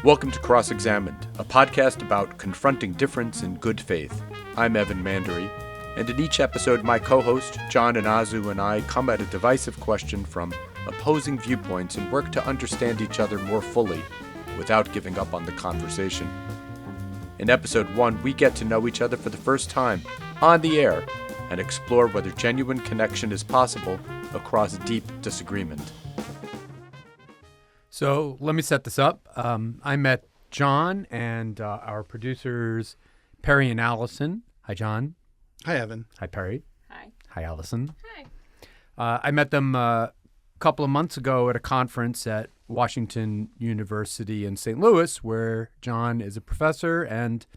Welcome to Cross-Examined, a podcast about confronting difference in good faith. I'm Evan Mandery, and in each episode, my co-host, John Inazu, and I come at a divisive question from opposing viewpoints and work to understand each other more fully without giving up on the conversation. In episode 1, we get to know each other for the first time, on the air, and explore whether genuine connection is possible across deep disagreement. So let me set this up. I met John and our producers, Perry and Allison. Hi, John. Hi, Evan. Hi, Perry. Hi. Hi, Allison. Hi. I met them a couple of months ago at a conference at Washington University in St. Louis, where John is a professor and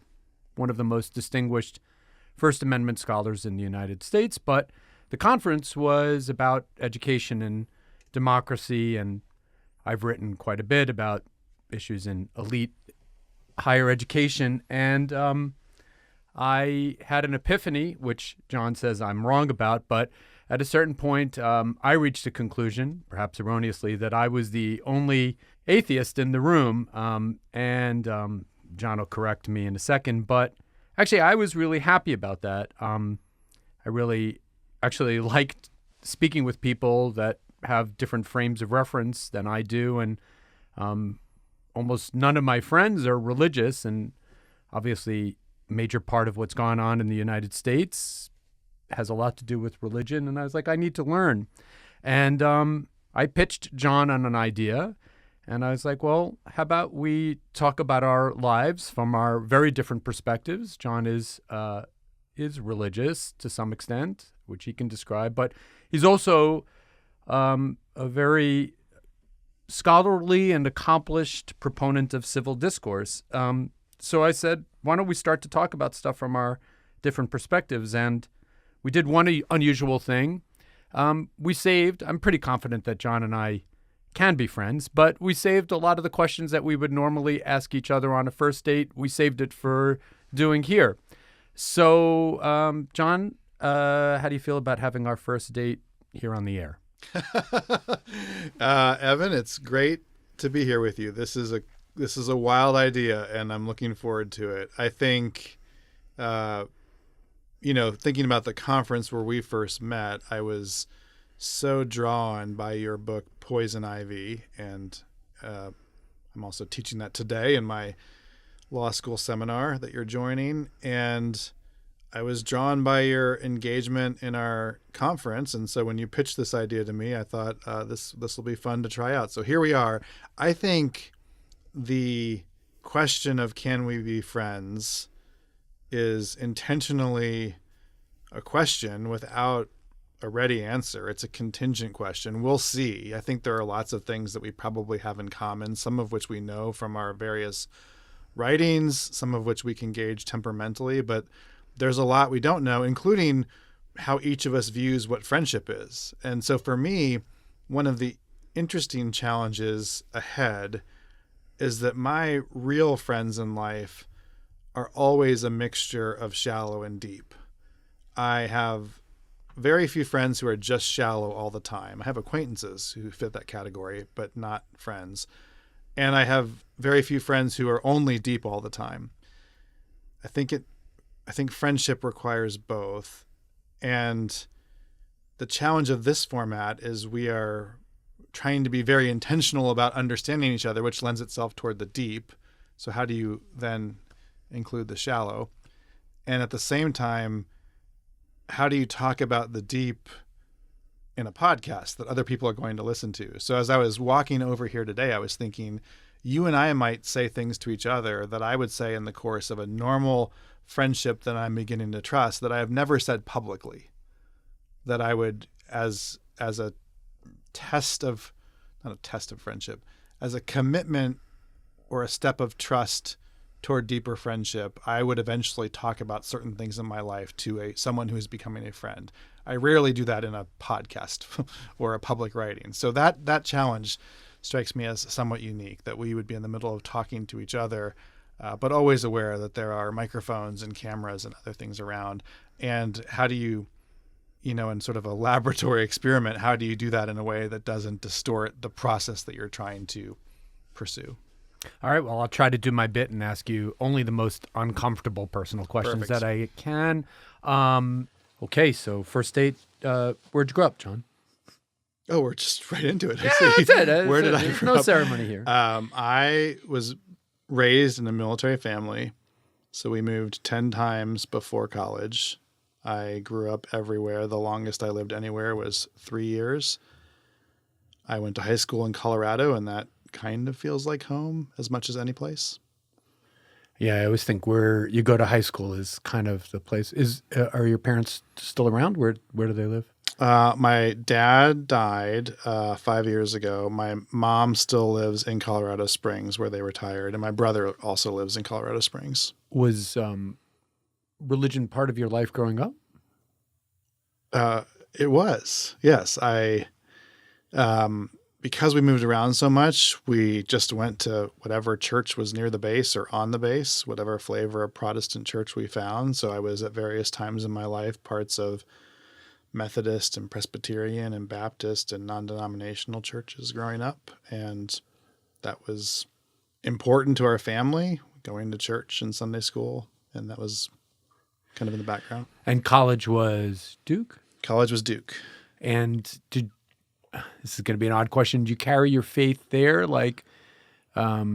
one of the most distinguished First Amendment scholars in the United States. But the conference was about education and democracy, and I've written quite a bit about issues in elite higher education, and I had an epiphany, which John says I'm wrong about, but at a certain point, I reached a conclusion, perhaps erroneously, that I was the only atheist in the room, and John will correct me in a second, but actually I was really happy about that. I really actually liked speaking with people that have different frames of reference than I do, and almost none of my friends are religious, and obviously a major part of what's gone on in the United States has a lot to do with religion, and I was like, I need to learn. And I pitched John on an idea, and I was like, well, how about we talk about our lives from our very different perspectives. John is religious to some extent, which he can describe, but he's also a very scholarly and accomplished proponent of civil discourse. So I said, why don't we start to talk about stuff from our different perspectives? And we did one unusual thing. I'm pretty confident that John and I can be friends, but we saved a lot of the questions that we would normally ask each other on a first date. We saved it for doing here. So, John, how do you feel about having our first date here on the air? Evan, it's great to be here with you. This is a wild idea, and I'm looking forward to it. I think, thinking about the conference where we first met, I was so drawn by your book, Poison Ivy, and I'm also teaching that today in my law school seminar that you're joining, and I was drawn by your engagement in our conference, and so when you pitched this idea to me, I thought this will be fun to try out. So here we are. I think the question of can we be friends is intentionally a question without a ready answer. It's a contingent question. We'll see. I think there are lots of things that we probably have in common, some of which we know from our various writings, some of which we can gauge temperamentally, but there's a lot we don't know, including how each of us views what friendship is. And so for me, one of the interesting challenges ahead is that my real friends in life are always a mixture of shallow and deep. I have very few friends who are just shallow all the time. I have acquaintances who fit that category, but not friends. And I have very few friends who are only deep all the time. I think friendship requires both. And the challenge of this format is we are trying to be very intentional about understanding each other, which lends itself toward the deep. So how do you then include the shallow? And at the same time, how do you talk about the deep in a podcast that other people are going to listen to? So as I was walking over here today, I was thinking, you and I might say things to each other that I would say in the course of a normal friendship that I'm beginning to trust that I have never said publicly, that I would, as a test of, not a test of friendship, as a commitment or a step of trust toward deeper friendship, I would eventually talk about certain things in my life to someone who is becoming a friend. I rarely do that in a podcast or a public writing. So that challenge strikes me as somewhat unique, that we would be in the middle of talking to each other, but always aware that there are microphones and cameras and other things around. And how do you, in sort of a laboratory experiment, how do you do that in a way that doesn't distort the process that you're trying to pursue? All right. Well, I'll try to do my bit and ask you only the most uncomfortable personal questions Perfect. that I can. Okay. So first date, where'd you grow up, John? Oh, we're just right into it. I Yeah, see. that's it. Where did I There's grow no up? ceremony here. I was raised in a military family, so we moved 10 times before college. I grew up everywhere. The longest I lived anywhere was 3 years. I went to high school in Colorado, and that kind of feels like home as much as any place. Yeah, I always think where you go to high school is kind of the place. Are your parents still around? Where do they live? My dad died 5 years ago. My mom still lives in Colorado Springs, where they retired, and my brother also lives in Colorado Springs. Was religion part of your life growing up? It was, yes. Because we moved around so much, we just went to whatever church was near the base or on the base, whatever flavor of Protestant church we found. So I was at various times in my life parts of Methodist and Presbyterian and Baptist and non-denominational churches growing up. And that was important to our family, going to church and Sunday school. And that was kind of in the background. And college was Duke? College was Duke. And this is going to be an odd question. Do you carry your faith there? Like, are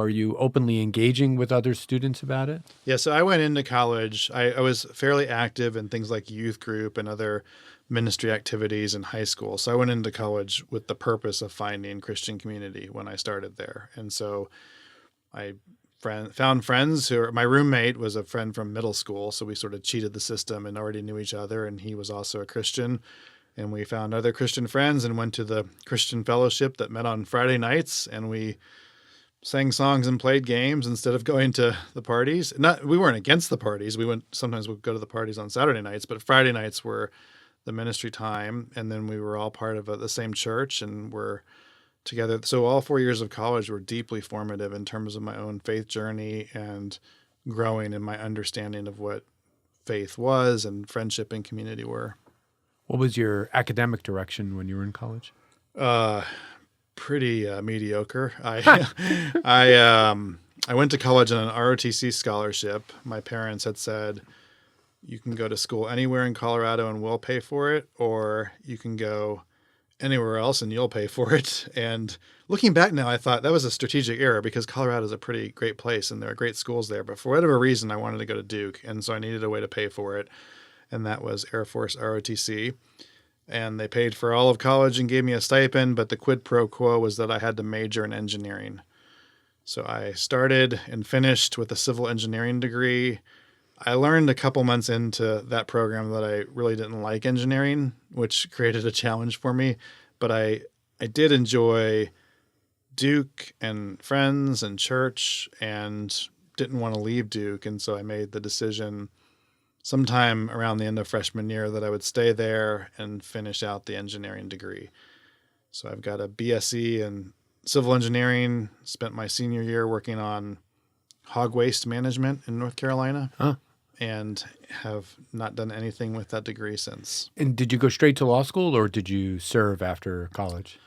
you openly engaging with other students about it? Yeah, so I went into college. I was fairly active in things like youth group and other ministry activities in high school. So I went into college with the purpose of finding Christian community when I started there. And so I found friends my roommate was a friend from middle school. So we sort of cheated the system and already knew each other. And he was also a Christian. And we found other Christian friends and went to the Christian fellowship that met on Friday nights. And we sang songs and played games instead of going to the parties. We weren't against the parties. Sometimes we'd go to the parties on Saturday nights, but Friday nights were the ministry time. And then we were all part of the same church and were together. So all 4 years of college were deeply formative in terms of my own faith journey and growing in my understanding of what faith was and friendship and community were. What was your academic direction when you were in college? Pretty mediocre. I went to college on an ROTC scholarship. My parents had said, you can go to school anywhere in Colorado and we'll pay for it, or you can go anywhere else and you'll pay for it. And looking back now, I thought that was a strategic error because Colorado is a pretty great place and there are great schools there. But for whatever reason, I wanted to go to Duke. And so I needed a way to pay for it. And that was Air Force ROTC. And they paid for all of college and gave me a stipend, but the quid pro quo was that I had to major in engineering. So I started and finished with a civil engineering degree. I learned a couple months into that program that I really didn't like engineering, which created a challenge for me. But I did enjoy Duke and friends and church and didn't want to leave Duke. And so I made the decision sometime around the end of freshman year that I would stay there and finish out the engineering degree. So I've got a BSc in civil engineering, spent my senior year working on hog waste management in North Carolina, and have not done anything with that degree since. And did you go straight to law school or did you serve after college?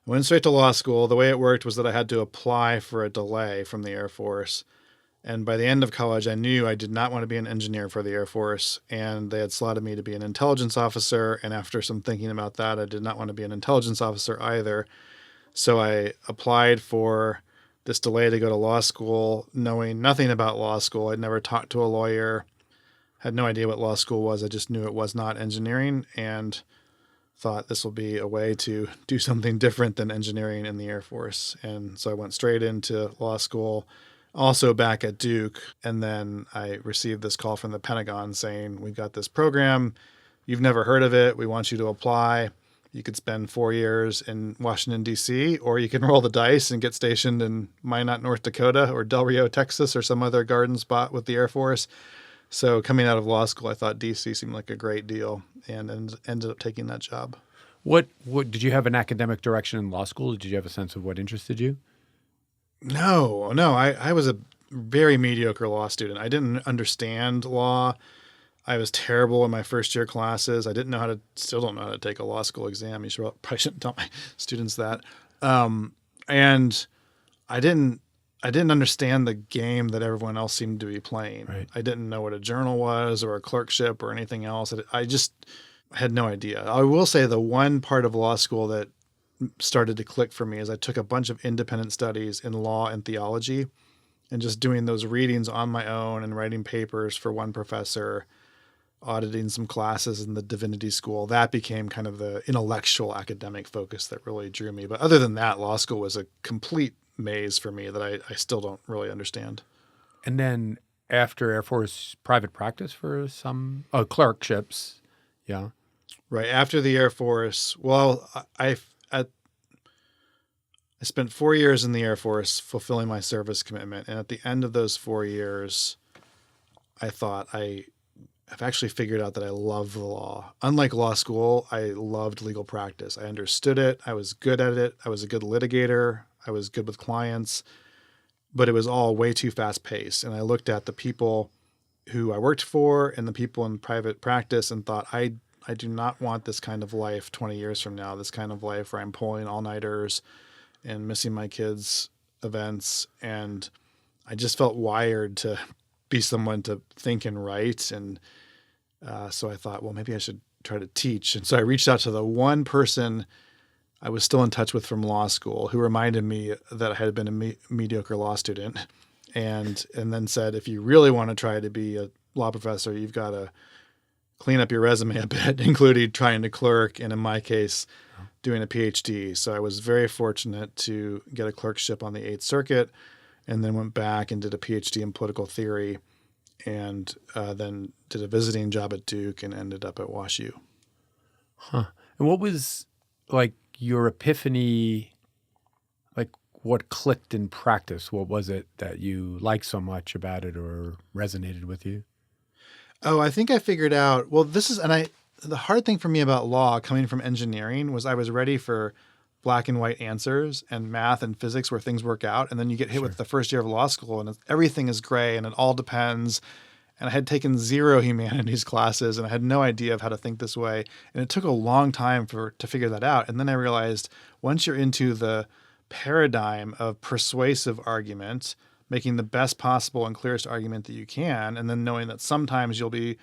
I went straight to law school. The way it worked was that I had to apply for a delay from the Air Force. And by the end of college, I knew I did not want to be an engineer for the Air Force, and they had slotted me to be an intelligence officer. And after some thinking about that, I did not want to be an intelligence officer either. So I applied for this delay to go to law school, knowing nothing about law school. I'd never talked to a lawyer, had no idea what law school was. I just knew it was not engineering and thought this will be a way to do something different than engineering in the Air Force. And so I went straight into law school, also back at Duke. And then I received this call from the Pentagon saying, we've got this program. You've never heard of it. We want you to apply. You could spend 4 years in Washington, D.C., or you can roll the dice and get stationed in Minot, North Dakota, or Del Rio, Texas, or some other garden spot with the Air Force. So coming out of law school, I thought D.C. seemed like a great deal and ended up taking that job. What did you have an academic direction in law school? Did you have a sense of what interested you? No. I was a very mediocre law student. I didn't understand law. I was terrible in my first year classes. I still don't know how to take a law school exam. Probably shouldn't tell my students that. And I didn't understand the game that everyone else seemed to be playing. Right. I didn't know what a journal was or a clerkship or anything else. I just had no idea. I will say the one part of law school that started to click for me is I took a bunch of independent studies in law and theology, and just doing those readings on my own and writing papers for one professor, auditing some classes in the divinity school. That became kind of the intellectual academic focus that really drew me. But other than that, law school was a complete maze for me that I still don't really understand. And then after Air Force, private practice for some clerkships. Yeah. Right after the Air Force, well, I spent 4 years in the Air Force fulfilling my service commitment. And at the end of those 4 years, I thought I've actually figured out that I love the law. Unlike law school, I loved legal practice. I understood it. I was good at it. I was a good litigator. I was good with clients, but it was all way too fast paced. And I looked at the people who I worked for and the people in private practice and thought, I do not want this kind of life 20 years from now, this kind of life where I'm pulling all-nighters and missing my kids' events. And I just felt wired to be someone to think and write. And so I thought, well, maybe I should try to teach. And so I reached out to the one person I was still in touch with from law school who reminded me that I had been a mediocre law student, and then said, if you really want to try to be a law professor, you've got to clean up your resume a bit, including trying to clerk, and in my case, doing a PhD. So I was very fortunate to get a clerkship on the Eighth Circuit, and then went back and did a PhD in political theory, and then did a visiting job at Duke and ended up at WashU. Huh. And what was like your epiphany, like what clicked in practice? What was it that you liked so much about it or resonated with you? Oh, I think I figured out, well, the hard thing for me about law coming from engineering was I was ready for black and white answers and math and physics where things work out. And then you get hit with the first year of law school and everything is gray and it all depends. And I had taken 0 humanities classes and I had no idea of how to think this way. And it took a long time to figure that out. And then I realized once you're into the paradigm of persuasive argument, making the best possible and clearest argument that you can, and then knowing that sometimes you'll be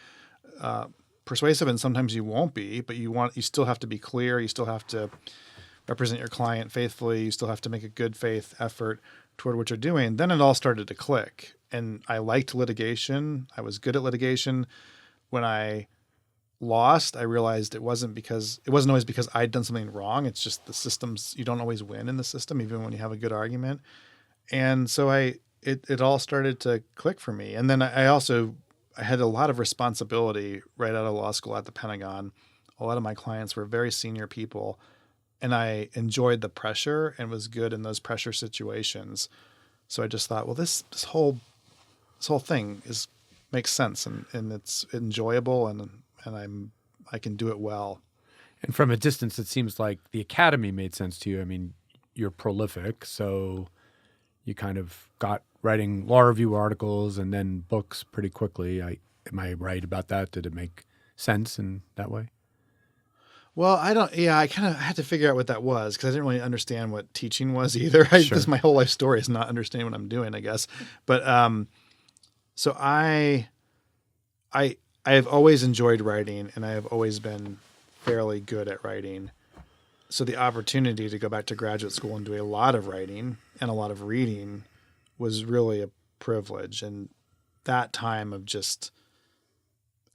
persuasive and sometimes you won't be, but you still have to be clear. You still have to represent your client faithfully. You still have to make a good faith effort toward what you're doing. Then it all started to click. And I liked litigation. I was good at litigation. When I lost, I realized it wasn't always because I'd done something wrong. It's just the systems, you don't always win in the system, even when you have a good argument. And so it all started to click for me. And then I had a lot of responsibility right out of law school at the Pentagon. A lot of my clients were very senior people, and I enjoyed the pressure and was good in those pressure situations. So I just thought, well, this whole thing makes sense and it's enjoyable and I can do it well. And from a distance, it seems like the academy made sense to you. I mean, you're prolific, so you kind of got writing law review articles and then books pretty quickly. Am I right about that? Did it make sense in that way? Well, I kind of had to figure out what that was because I didn't really understand what teaching was either. Sure. This my whole life story is not understanding what I'm doing, I guess. But so I have always enjoyed writing and I have always been fairly good at writing. So the opportunity to go back to graduate school and do a lot of writing and a lot of reading was really a privilege. And that time of just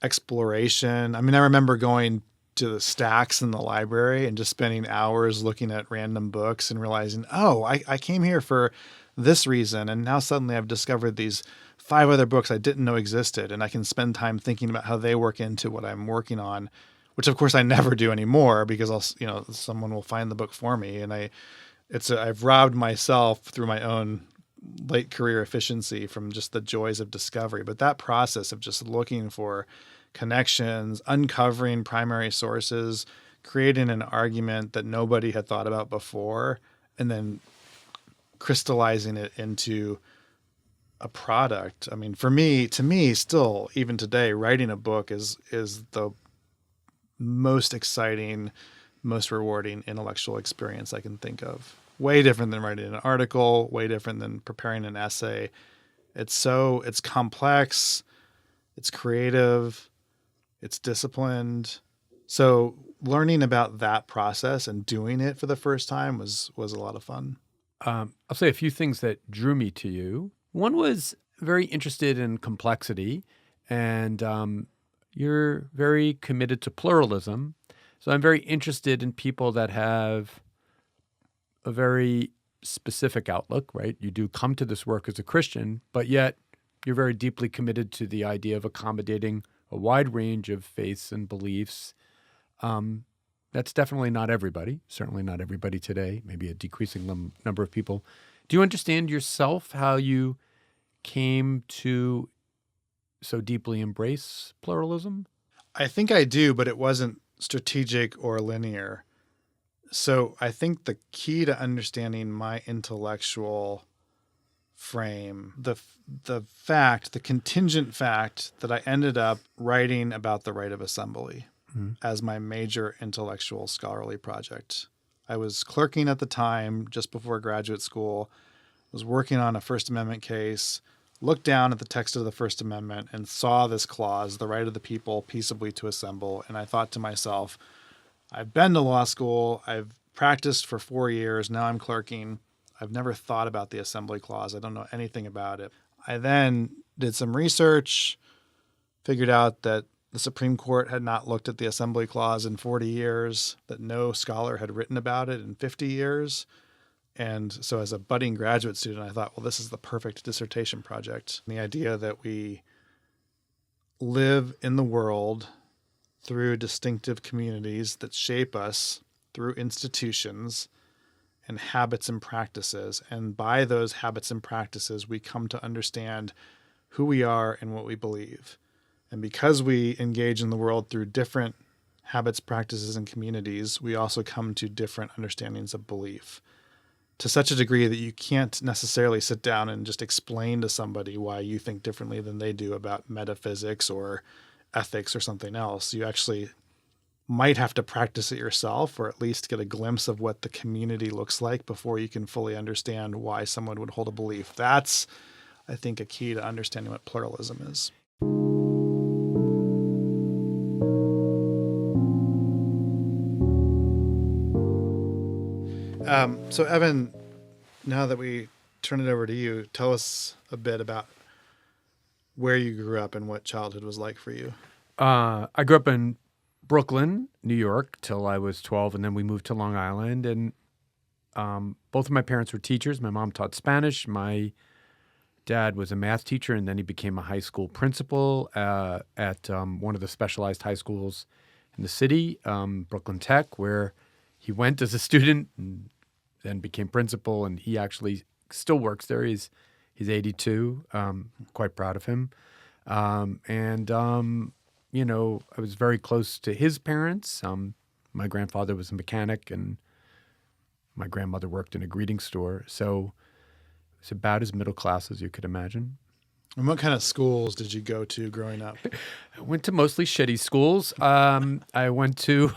exploration. I mean, I remember going to the stacks in the library and just spending hours looking at random books and realizing, oh, I came here for this reason. And now suddenly I've discovered these 5 other books I didn't know existed. And I can spend time thinking about how they work into what I'm working on, which of course I never do anymore because someone will find the book for me. And I've robbed myself through my own late career efficiency from just the joys of discovery. But that process of just looking for connections, uncovering primary sources, creating an argument that nobody had thought about before, and then crystallizing it into a product. I mean, to me, still, even today, writing a book is the most exciting, most rewarding intellectual experience I can think of. way different than writing an article, way different than preparing an essay. It's complex, it's creative, it's disciplined. So learning about that process and doing it for the first time was a lot of fun. I'll say a few things that drew me to you. One was very interested in complexity, and you're very committed to pluralism. So I'm very interested in people that have a very specific outlook, right? You do come to this work as a Christian, but yet you're very deeply committed to the idea of accommodating a wide range of faiths and beliefs. That's definitely not everybody, certainly not everybody today, maybe a decreasing number of people. Do you understand yourself how you came to so deeply embrace pluralism? I think I do, but it wasn't strategic or linear. So I think the key to understanding my intellectual frame, the contingent fact that I ended up writing about the right of assembly as my major intellectual scholarly project. I was clerking at the time, just before graduate school, was working on a First Amendment case, looked down at the text of the First Amendment and saw this clause, the right of the people peaceably to assemble. And I thought to myself, I've been to law school, I've practiced for 4 years, now I'm clerking. I've never thought about the assembly clause. I don't know anything about it. I then did some research, figured out that the Supreme Court had not looked at the assembly clause in 40 years, that no scholar had written about it in 50 years. And so as a budding graduate student, I thought, well, this is the perfect dissertation project. And the idea that we live in the world through distinctive communities that shape us through institutions and habits and practices. And by those habits and practices, we come to understand who we are and what we believe. And because we engage in the world through different habits, practices, and communities, we also come to different understandings of belief, to such a degree that you can't necessarily sit down and just explain to somebody why you think differently than they do about metaphysics or ethics or something else. You actually might have to practice it yourself, or at least get a glimpse of what the community looks like before you can fully understand why someone would hold a belief. That's, I think, a key to understanding what pluralism is. So Evan, now that we turn it over to you, tell us a bit about where you grew up and what childhood was like for you. I grew up in Brooklyn, New York, till I was 12, and then we moved to Long Island. And both of my parents were teachers. My mom taught Spanish. My dad was a math teacher, and then he became a high school principal at one of the specialized high schools in the city, Brooklyn Tech, where he went as a student and then became principal. And he actually still works there. He's 82. Quite proud of him. You know, I was very close to his parents. My grandfather was a mechanic, and my grandmother worked in a greeting store. So it was about as middle class as you could imagine. And what kind of schools did you go to growing up? I went to mostly shitty schools. I went to,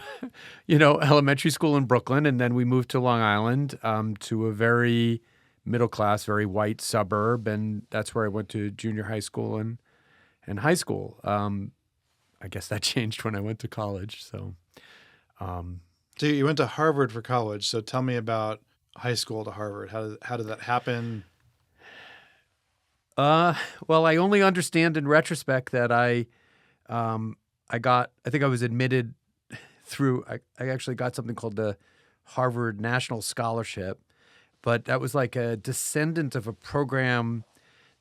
elementary school in Brooklyn, and then we moved to Long Island to a very middle class, very white suburb, and that's where I went to junior high school and high school. I guess that changed when I went to college. So you went to Harvard for college. So tell me about high school to Harvard. How did that happen? Well, I only understand in retrospect that I think I was admitted through, I actually got something called the Harvard National Scholarship, but that was like a descendant of a program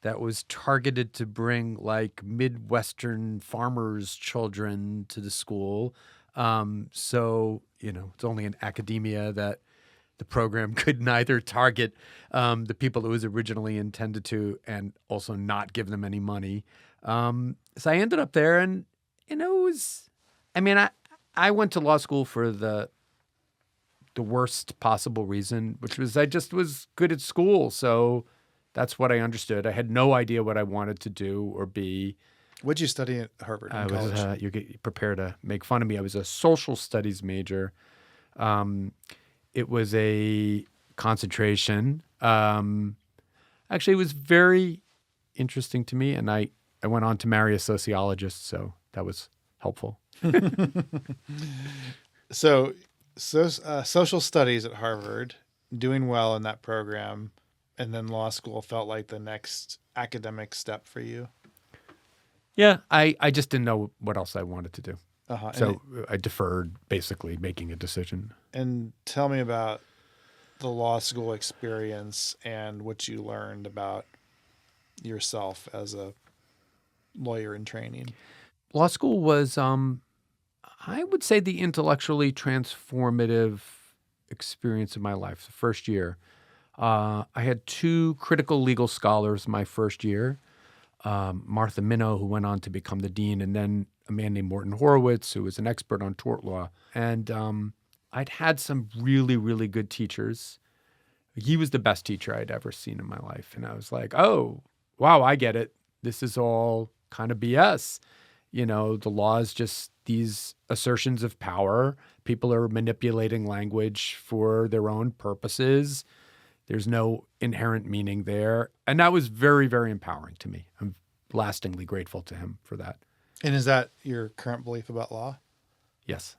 that was targeted to bring like Midwestern farmers' children to the school. So, it's only in academia that the program could neither target the people it was originally intended to and also not give them any money. So I ended up there, and, I went to law school for the worst possible reason, which was I just was good at school. So that's what I understood. I had no idea what I wanted to do or be. What'd you study at Harvard in college? You get prepared to make fun of me. I was a social studies major. It was a concentration. Actually, it was very interesting to me, and I went on to marry a sociologist, so that was helpful. So, social studies at Harvard, doing well in that program, and then law school felt like the next academic step for you. Yeah, I just didn't know what else I wanted to do. Uh-huh. So I deferred basically making a decision. And tell me about the law school experience and what you learned about yourself as a lawyer in training. Law school was, I would say, the intellectually transformative experience of my life. The first year, I had two critical legal scholars my first year, Martha Minow, who went on to become the dean, and then a man named Morton Horowitz, who was an expert on tort law. And I'd had some really, really good teachers. He was the best teacher I'd ever seen in my life. And I was like, oh, wow, I get it. This is all kind of BS. You know, the law is just these assertions of power. People are manipulating language for their own purposes. There's no inherent meaning there. And that was very, very empowering to me. I'm lastingly grateful to him for that. And is that your current belief about law? Yes.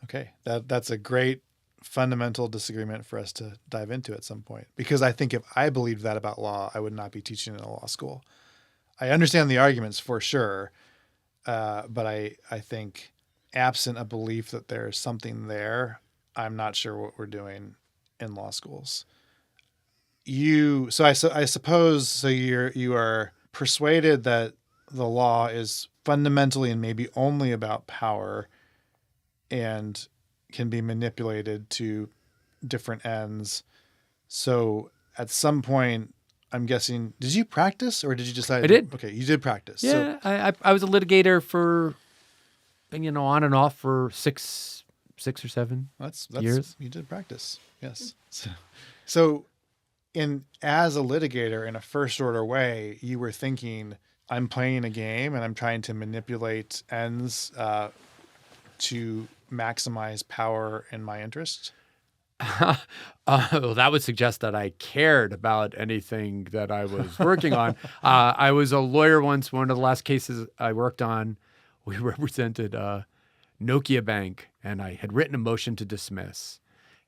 Okay. That's a great fundamental disagreement for us to dive into at some point. Because I think if I believed that about law, I would not be teaching in a law school. I understand the arguments for sure, but I think absent a belief that there's something there, I'm not sure what we're doing in law schools. I suppose you are persuaded that the law is fundamentally and maybe only about power and can be manipulated to different ends. So at some point, I'm guessing, did you practice or did you decide? I did. Okay, you did practice. Yeah, I was a litigator for, on and off for six or seven years. You did practice. Yes. So as a litigator in a first order way, you were thinking, I'm playing a game and I'm trying to manipulate ends to maximize power in my interest. Well, that would suggest that I cared about anything that I was working on. I was a lawyer once. One of the last cases I worked on, we represented Nokia Bank, and I had written a motion to dismiss.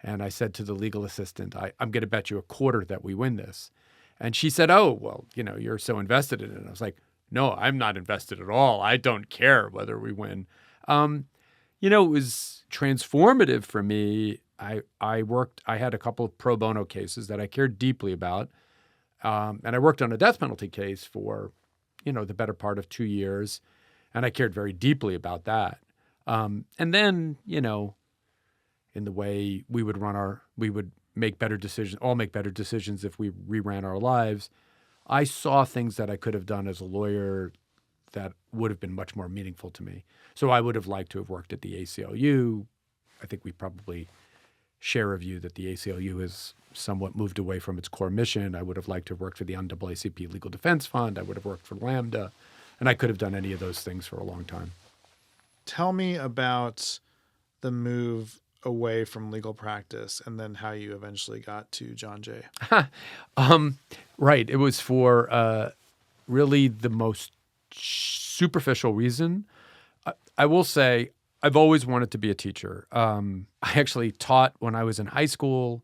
And I said to the legal assistant, I'm going to bet you $250 that we win this. And she said, oh, well, you're so invested in it. And I was like, no, I'm not invested at all. I don't care whether we win. It was transformative for me. I had a couple of pro bono cases that I cared deeply about. And I worked on a death penalty case for, the better part of 2 years. And I cared very deeply about that. And then, in the way we would make better decisions if we reran our lives. I saw things that I could have done as a lawyer that would have been much more meaningful to me. So I would have liked to have worked at the ACLU. I think we probably share a view that the ACLU has somewhat moved away from its core mission. I would have liked to have worked for the NAACP Legal Defense Fund. I would have worked for Lambda. And I could have done any of those things for a long time. Tell me about the move away from legal practice and then how you eventually got to John Jay. Right. It was for really the most superficial reason. I will say I've always wanted to be a teacher. I actually taught when I was in high school.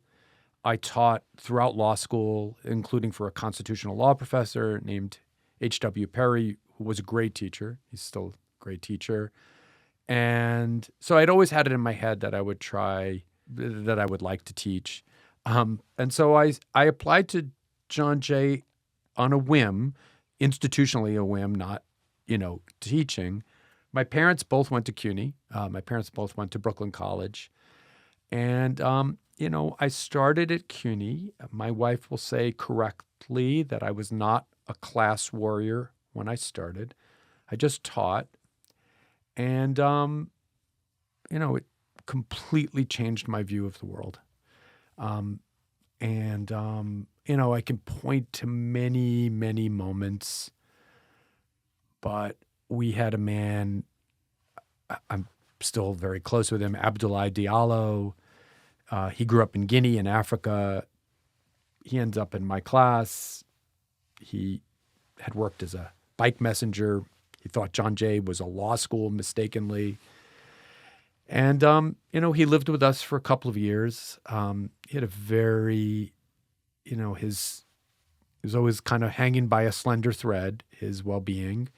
I taught throughout law school, including for a constitutional law professor named H.W. Perry, who was a great teacher. He's still a great teacher. And so I'd always had it in my head that I would like to teach. And so I applied to John Jay on a whim, institutionally a whim, not, teaching. My parents both went to CUNY. My parents both went to Brooklyn College. And, I started at CUNY. My wife will say correctly that I was not a class warrior when I started. I just taught. And, it completely changed my view of the world. I can point to many, many moments, but we had a man, I'm still very close with him, Abdoulaye Diallo, He grew up in Guinea in Africa. He ends up in my class. He had worked as a bike messenger. He thought John Jay was a law school mistakenly. And, he lived with us for a couple of years. He had a very, he was always kind of hanging by a slender thread, his well-being.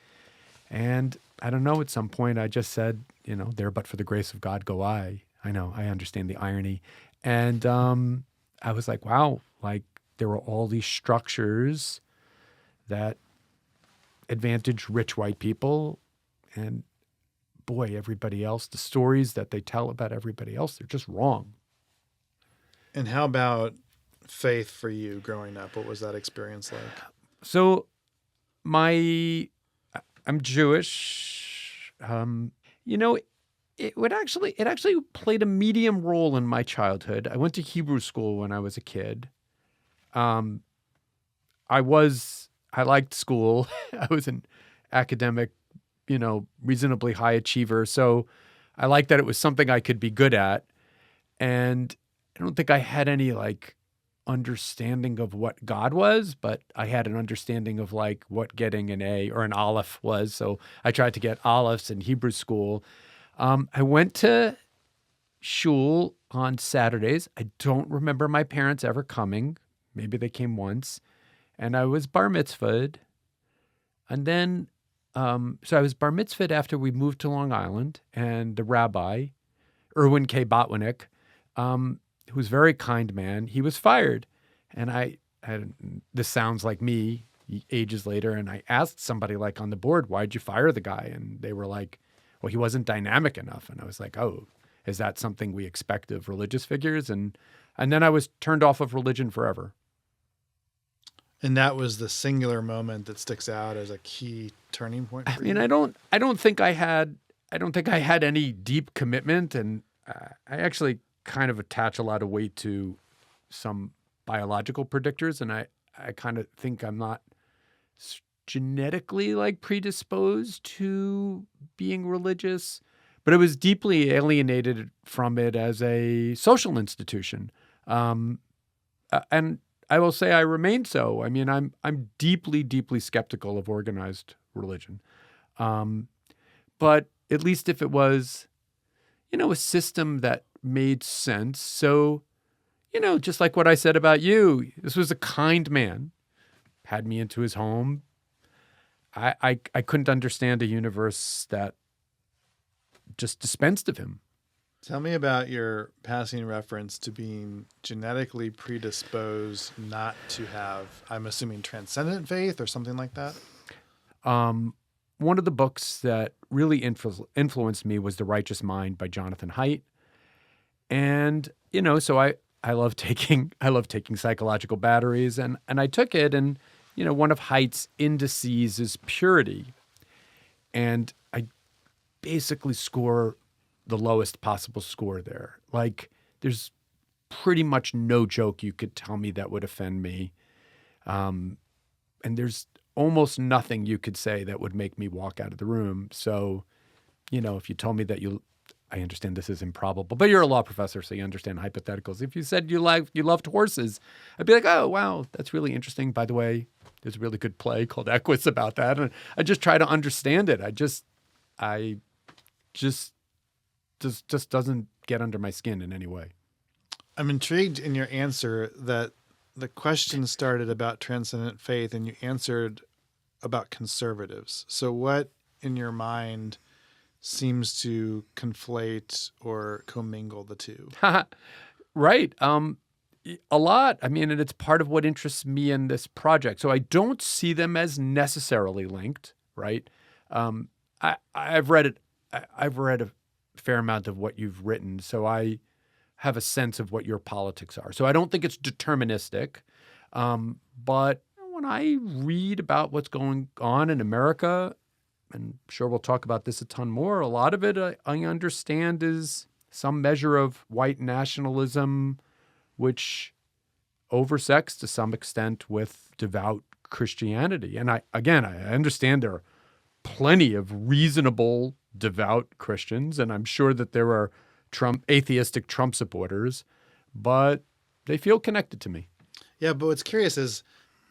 And I don't know, at some point I just said, there but for the grace of God go I. I know, I understand the irony. And I was like, wow, like there were all these structures that advantage rich white people, and boy, everybody else, the stories that they tell about everybody else, they're just wrong. And how about faith for you growing up? What was that experience like? So I'm Jewish. It actually played a medium role in my childhood. I went to Hebrew school when I was a kid. I liked school. I was an academic, reasonably high achiever. So I liked that it was something I could be good at. And I don't think I had any understanding of what God was, but I had an understanding of what getting an A or an Aleph was. So I tried to get Alephs in Hebrew school. I went to shul on Saturdays. I don't remember my parents ever coming. Maybe they came once. And I was bar mitzvahed. And then, so I was bar mitzvahed after we moved to Long Island. And the rabbi, Erwin K. Botwinick, who was a very kind man, he was fired. And this sounds like me ages later. And I asked somebody on the board, why'd you fire the guy? And they were like, well, he wasn't dynamic enough. And I was like, oh, is that something we expect of religious figures? And then I was turned off of religion forever. And that was the singular moment that sticks out as a key turning point for you? I don't think I had any deep commitment, and I actually kind of attach a lot of weight to some biological predictors, and I kind of think I'm not genetically predisposed to being religious, but I was deeply alienated from it as a social institution. And I will say I remain so. I'm deeply, deeply skeptical of organized religion. But at least if it was, a system that made sense. So, just like what I said about you, this was a kind man, had me into his home. I couldn't understand a universe that just dispensed of him. Tell me about your passing reference to being genetically predisposed not to have, I'm assuming, transcendent faith or something like that? One of the books that really influenced me was The Righteous Mind by Jonathan Haidt. And, so I love taking psychological batteries, and I took it, and, one of Haidt's indices is purity. And I basically score the lowest possible score there. There's pretty much no joke you could tell me that would offend me. And there's almost nothing you could say that would make me walk out of the room. So, if you told me that I understand this is improbable, but you're a law professor, so you understand hypotheticals. If you said you loved horses, I'd be like, oh, wow, that's really interesting. By the way, there's a really good play called Equus about that. And I just try to understand it. I just doesn't get under my skin in any way. I'm intrigued in your answer that the question started about transcendent faith and you answered about conservatives. So what in your mind seems to conflate or commingle the two? Right. A lot. And it's part of what interests me in this project. So I don't see them as necessarily linked, right? I've read a fair amount of what you've written, so I have a sense of what your politics are. So I don't think it's deterministic. But when I read about what's going on in America, and I'm sure we'll talk about this a ton more, a lot of it I understand is some measure of white nationalism, which oversects to some extent with devout Christianity. And I understand there are plenty of reasonable, devout Christians, and I'm sure that there are atheistic Trump supporters. but they feel connected to me. Yeah, but what's curious is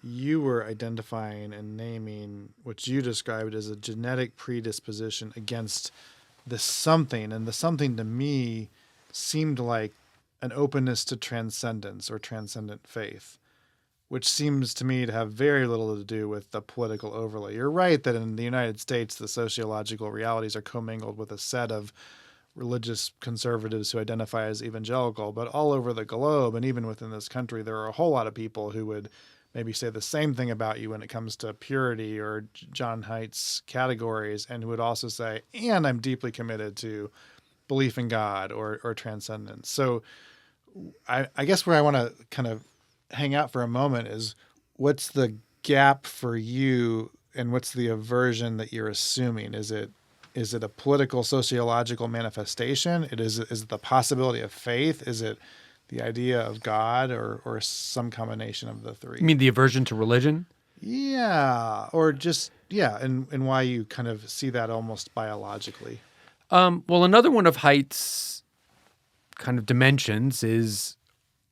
you were identifying and naming what you described as a genetic predisposition against this something. And the something to me seemed like an openness to transcendence or transcendent faith, which seems to me to have very little to do with the political overlay. You're right that in the United States, the sociological realities are commingled with a set of religious conservatives who identify as evangelical, but all over the globe and even within this country, there are a whole lot of people who would maybe say the same thing about you when it comes to purity or John Haidt's categories, and who would also say, and I'm deeply committed to belief in God or transcendence. So I guess where I want to kind of hang out for a moment is, what's the gap for you and what's the aversion that you're assuming? Is it a political, sociological manifestation? Is it the possibility of faith? Is it the idea of God, or some combination of the three? You mean the aversion to religion? Yeah. Or just, yeah. And why you kind of see that almost biologically. Well, another one of Haidt's kind of dimensions is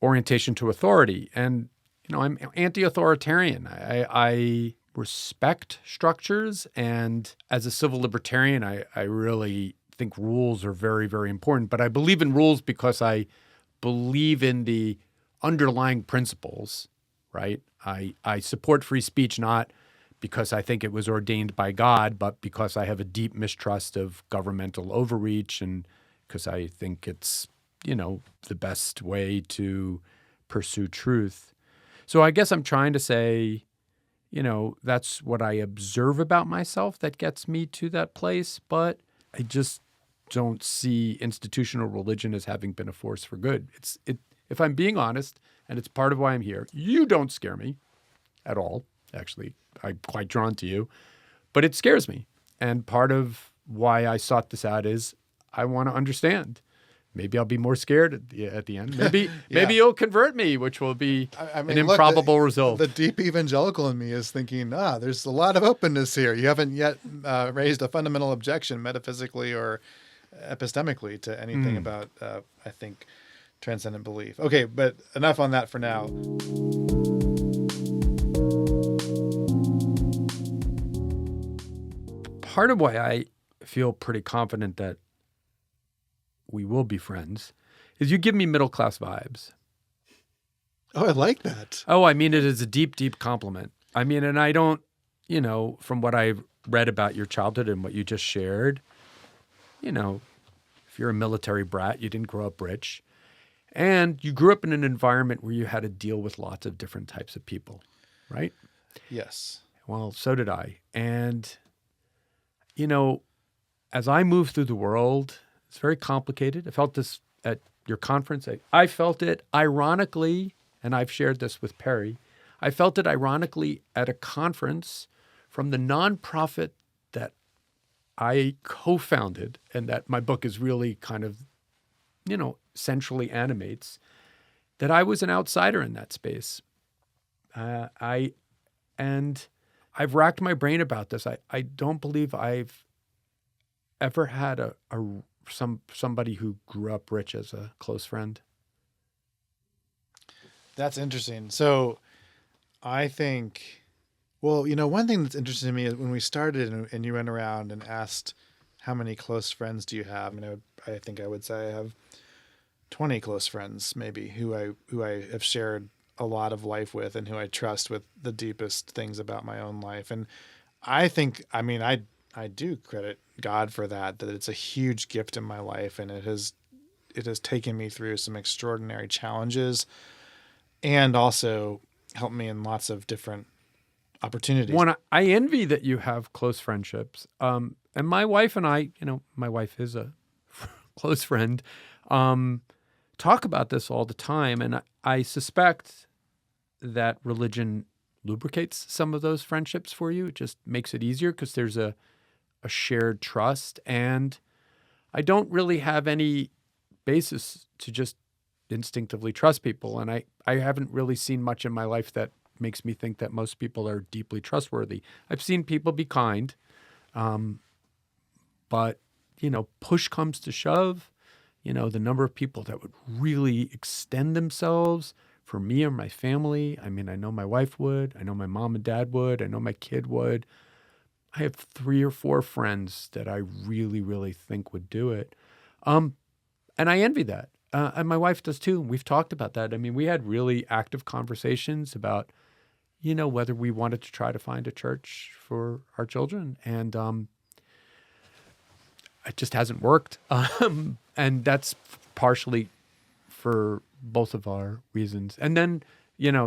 orientation to authority. And, I'm anti-authoritarian. I respect structures. And as a civil libertarian, I really think rules are very, very important. But I believe in rules because I believe in the underlying principles, right? I support free speech not because I think it was ordained by God, but because I have a deep mistrust of governmental overreach and because I think it's, the best way to pursue truth. So I guess I'm trying to say, that's what I observe about myself that gets me to that place, but I just don't see institutional religion as having been a force for good. If I'm being honest, and it's part of why I'm here, you don't scare me at all. Actually, I'm quite drawn to you, but it scares me. And part of why I sought this out is I want to understand. Maybe I'll be more scared at the end. Maybe maybe you'll convert me, which will be an improbable result. The deep evangelical in me is thinking, there's a lot of openness here. You haven't yet raised a fundamental objection metaphysically or epistemically to anything about, I think, transcendent belief. Okay, but enough on that for now. Part of why I feel pretty confident that we will be friends is you give me middle-class vibes. Oh, I like that. Oh, I mean it as a deep, deep compliment. I mean, and I don't, from what I've read about your childhood and what you just shared, if you're a military brat, you didn't grow up rich, and you grew up in an environment where you had to deal with lots of different types of people, right? Yes. Well, so did I. And, as I move through the world, it's very complicated. I felt this at your conference. I felt it ironically, and I've shared this with Perry, I felt it ironically at a conference from the nonprofit that I co-founded and that my book is really kind of, centrally animates, that I was an outsider in that space. And I've racked my brain about this. I don't believe I've ever had somebody who grew up rich as a close friend. That's interesting. So I think, one thing that's interesting to me is when we started and you went around and asked how many close friends do you have? I think I would say I have 20 close friends maybe who I have shared a lot of life with and who I trust with the deepest things about my own life. And I think, I do credit God for that it's a huge gift in my life, and it has taken me through some extraordinary challenges and also helped me in lots of different opportunities. One, I envy that you have close friendships. And my wife and I, my wife is a close friend, talk about this all the time. And I suspect that religion lubricates some of those friendships for you. It just makes it easier because there's a shared trust. And I don't really have any basis to just instinctively trust people. And I haven't really seen much in my life that makes me think that most people are deeply trustworthy. I've seen people be kind, but, push comes to shove, the number of people that would really extend themselves for me or my family. I mean, I know my wife would. I know my mom and dad would. I know my kid would. I have 3 or 4 friends that I really, really think would do it. And I envy that. And my wife does too. We've talked about that. I mean, we had really active conversations about, whether we wanted to try to find a church for our children. And it just hasn't worked. And that's partially for both of our reasons. And then,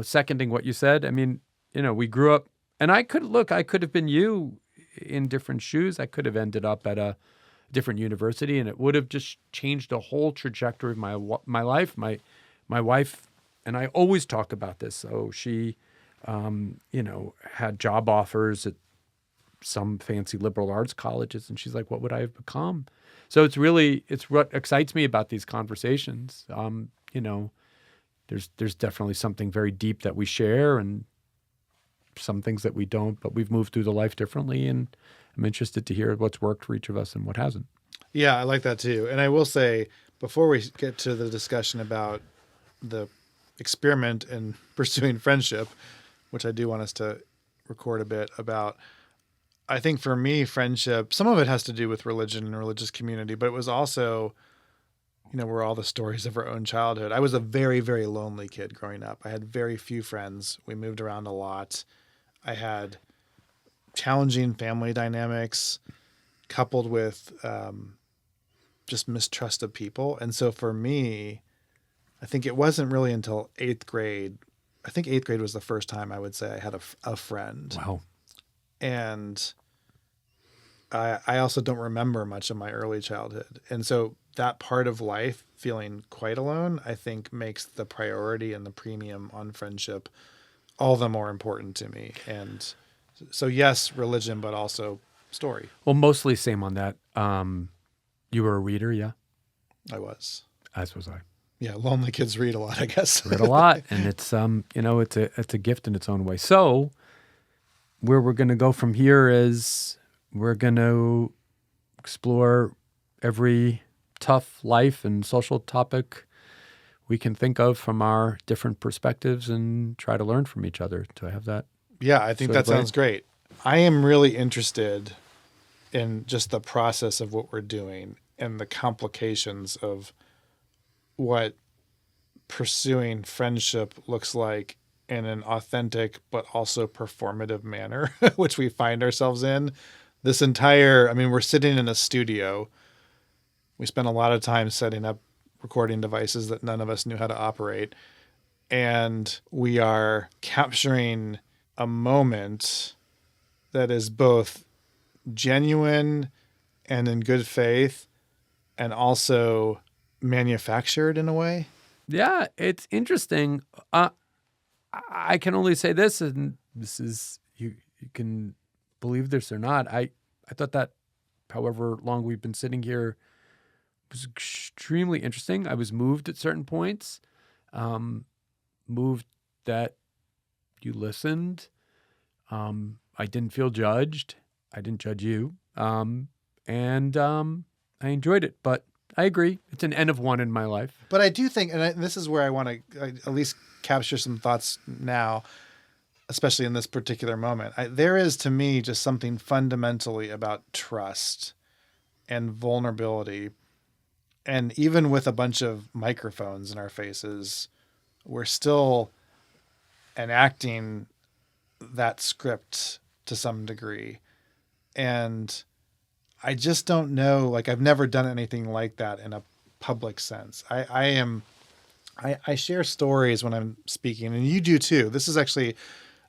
seconding what you said, I mean, we grew up, and I could have been you in different shoes. I could have ended up at a different university, and it would have just changed the whole trajectory of my life. My wife, and I always talk about this. So she, had job offers at some fancy liberal arts colleges, and she's like, "What would I have become?" So it's what excites me about these conversations. There's definitely something very deep that we share, and some things that we don't, but we've moved through the life differently, and I'm interested to hear what's worked for each of us and what hasn't. Yeah, I like that too. And I will say, before we get to the discussion about the experiment in pursuing friendship, which I do want us to record a bit about, I think for me, friendship, some of it has to do with religion and religious community, but it was also, we're all the stories of our own childhood. I was a very, very lonely kid growing up. I had very few friends. We moved around a lot. I had challenging family dynamics coupled with just mistrust of people. And so for me, I think it wasn't really until 8th grade. I think 8th grade was the first time I would say I had a friend. Wow. And I also don't remember much of my early childhood. And so that part of life, feeling quite alone, I think makes the priority and the premium on friendship all the more important to me. And so yes, religion, but also story. Well, mostly same on that. You were a reader, yeah? I was. As was I. Yeah, lonely kids read a lot, I guess. Read a lot, and it's it's a gift in its own way. So where we're going to go from here is we're going to explore every tough life and social topic we can think of from our different perspectives and try to learn from each other. Do I have that? Yeah, I think that sounds great. I am really interested in just the process of what we're doing and the complications of what pursuing friendship looks like in an authentic but also performative manner, which we find ourselves in. We're sitting in a studio. We spent a lot of time setting up recording devices that none of us knew how to operate. And we are capturing a moment that is both genuine and in good faith and also manufactured in a way. Yeah, it's interesting. I can only say this, and this is, you can believe this or not. I thought that however long we've been sitting here was extremely interesting. I was moved at certain points, moved that you listened. I didn't feel judged. I didn't judge you. And I enjoyed it, but I agree. It's an N of 1 in my life. But I do think, and this is where I want to at least capture some thoughts now, especially in this particular moment. There is, to me, just something fundamentally about trust and vulnerability. And even with a bunch of microphones in our faces, we're still enacting that script to some degree. And I just don't know, I've never done anything like that in a public sense. I share stories when I'm speaking, and you do too. This is actually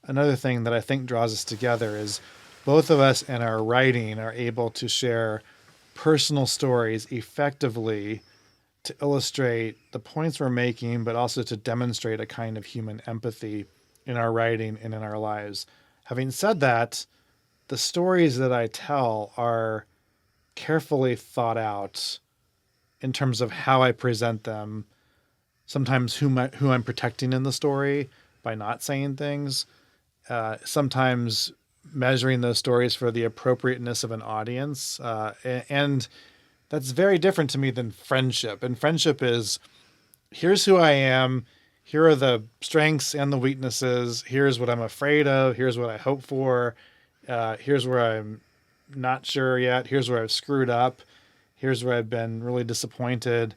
another thing that I think draws us together is both of us in our writing are able to share personal stories effectively to illustrate the points we're making, but also to demonstrate a kind of human empathy in our writing and in our lives. Having said that, the stories that I tell are carefully thought out in terms of how I present them, sometimes who I'm protecting in the story by not saying things, sometimes measuring those stories for the appropriateness of an audience, and That's very different to me than friendship. And friendship is, here's who I am. Here are the strengths and the weaknesses. Here's what I'm afraid of. Here's what I hope for. Here's where I'm not sure yet. Here's where I've screwed up. Here's where I've been really disappointed.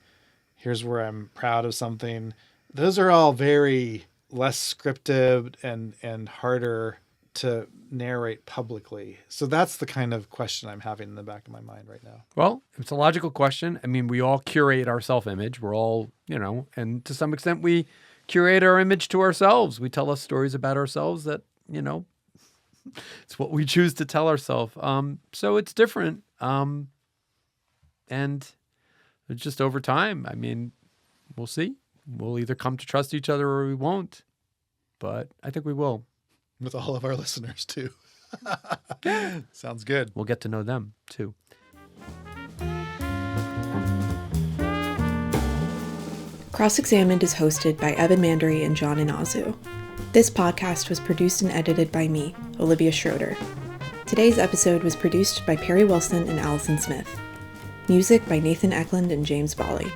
Here's where I'm proud of something. Those are all very less scripted and harder to narrate publicly. So that's the kind of question I'm having in the back of my mind right now. Well, it's a logical question. I mean, we all curate our self-image. We're all, and to some extent we curate our image to ourselves. We tell us stories about ourselves that, it's what we choose to tell ourselves. So it's different. And it's just over time. I mean, we'll see. We'll either come to trust each other or we won't. But I think we will. With all of our listeners, too. Sounds good. We'll get to know them, too. Cross-Examined is hosted by Evan Mandery and John Inazu. This podcast was produced and edited by me, Olivia Schroeder. Today's episode was produced by Perry Wilson and Allison Smith. Music by Nathan Eklund and James Bawley.